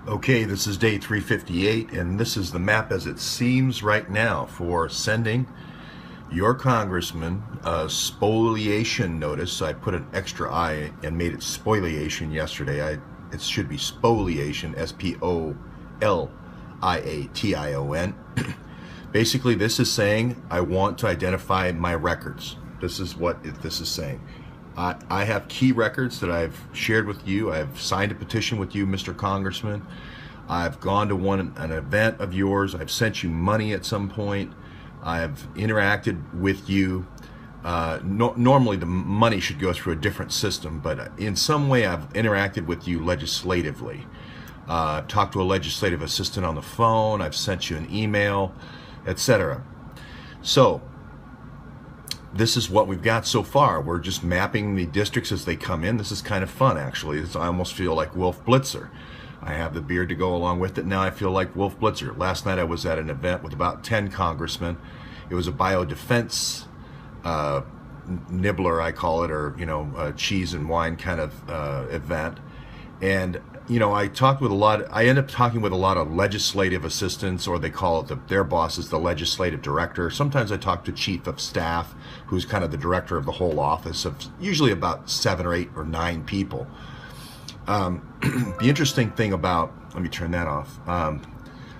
Okay, this is day 358, and this is the map as it seems right now for sending your congressman a spoliation notice. I put an extra I and made it spoliation yesterday. It should be spoliation, S-P-O-L-I-A-T-I-O-N. Basically, this is saying I want to identify my records. This is what this is saying. I have key records that I've shared with you. I've signed a petition with you, Mr. Congressman. I've gone to an event of yours. I've sent you money at some point. I've interacted with you. Normally the money should go through a different system, but in some way I've interacted with you legislatively. I've talked to a legislative assistant on the phone. I've sent you an email, etc. So this is what we've got so far. We're just mapping the districts as they come in. This is kind of fun, actually. I almost feel like Wolf Blitzer. I have the beard to go along with it. Now I feel like Wolf Blitzer. Last night I was at an event with about 10 congressmen. It was a biodefense nibbler, I call it, or cheese and wine kind of event. And I end up talking with a lot of legislative assistants, or they call it their boss is the legislative director. Sometimes I talk to chief of staff, who's kind of the director of the whole office of usually about 7 or 8 or 9 people. The interesting thing about, let me turn that off.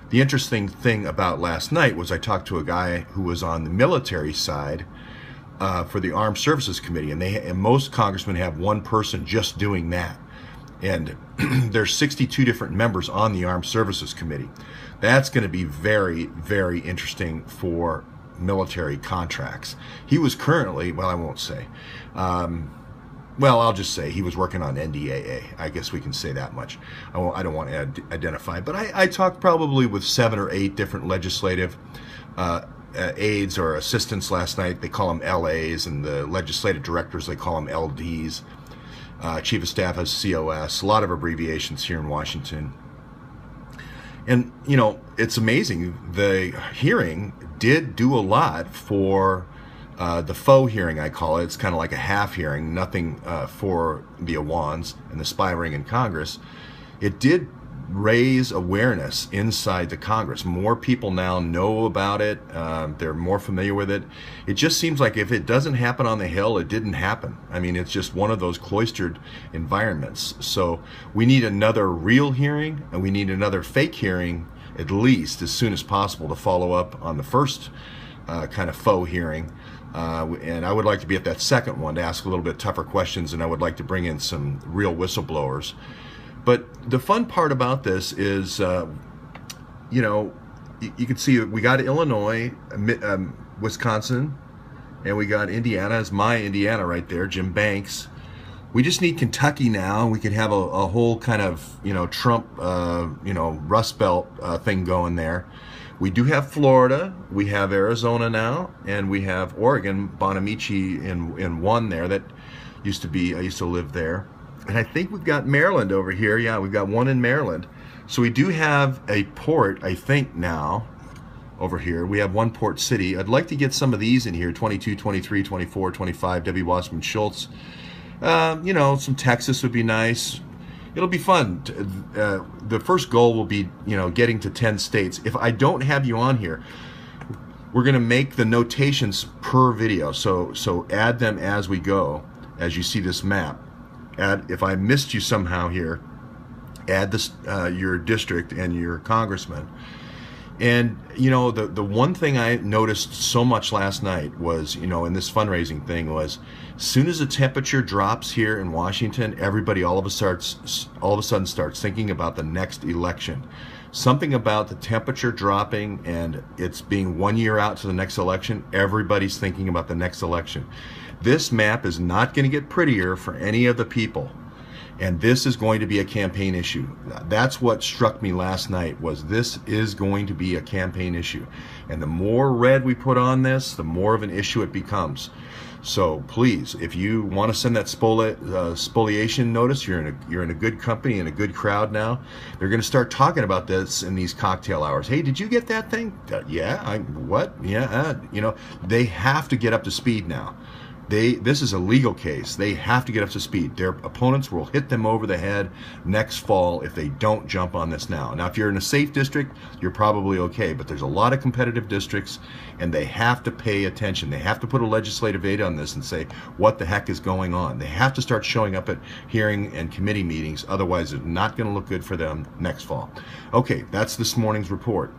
The interesting thing about last night was I talked to a guy who was on the military side for the Armed Services Committee, and most congressmen have one person just doing that. And there's 62 different members on the Armed Services Committee. That's going to be very, very interesting for military contracts. He was currently, well, I won't say. I'll just say he was working on NDAA. I guess we can say that much. I don't want to identify. But I talked probably with 7 or 8 different legislative aides or assistants last night. They call them LAs, and the legislative directors, they call them LDs. Chief of Staff has COS, a lot of abbreviations here in Washington. And, it's amazing. The hearing did do a lot for the faux hearing, I call it. It's kind of like a half hearing, nothing for the Awans and the spy ring in Congress. It did raise awareness inside the Congress. More people now know about it. They're more familiar with it. It just seems like if it doesn't happen on the Hill, it didn't happen. I mean, it's just one of those cloistered environments. So we need another real hearing, and we need another fake hearing, at least as soon as possible, to follow up on the first kind of faux hearing. And I would like to be at that second one to ask a little bit tougher questions, and I would like to bring in some real whistleblowers. But the fun part about this is, you can see we got Illinois, Wisconsin, and we got Indiana. It's my Indiana right there, Jim Banks. We just need Kentucky now. We could have a whole kind of, Trump, Rust Belt thing going there. We do have Florida, we have Arizona now, and we have Oregon, Bonamici in one there that I used to live there. And I think we've got Maryland over here. Yeah, we've got one in Maryland. So we do have a port, I think, now over here. We have one port city. I'd like to get some of these in here, 22, 23, 24, 25, W. Wasserman Schultz. Some Texas would be nice. It'll be fun. The first goal will be, getting to 10 states. If I don't have you on here, we're going to make the notations per video. So add them as we go, as you see this map. If I missed you somehow here, add this your district and your congressman. And the one thing I noticed so much last night was, in this fundraising thing, was as soon as the temperature drops here in Washington, everybody all of a sudden starts thinking about the next election. Something about the temperature dropping and it's being 1 year out to the next election, everybody's thinking about the next election. This map is not going to get prettier for any of the people. And this is going to be a campaign issue. That's what struck me last night, was this is going to be a campaign issue. And the more red we put on this, the more of an issue it becomes. So please, if you want to send that spoliation notice, you're in a good company and a good crowd now. They're going to start talking about this in these cocktail hours. Hey, did you get that thing? Yeah, what? Yeah, they have to get up to speed now. This is a legal case. They have to get up to speed. Their opponents will hit them over the head next fall if they don't jump on this now. Now, if you're in a safe district, you're probably okay, but there's a lot of competitive districts, and they have to pay attention. They have to put a legislative aid on this and say, what the heck is going on? They have to start showing up at hearing and committee meetings, otherwise it's not going to look good for them next fall. Okay, that's this morning's report.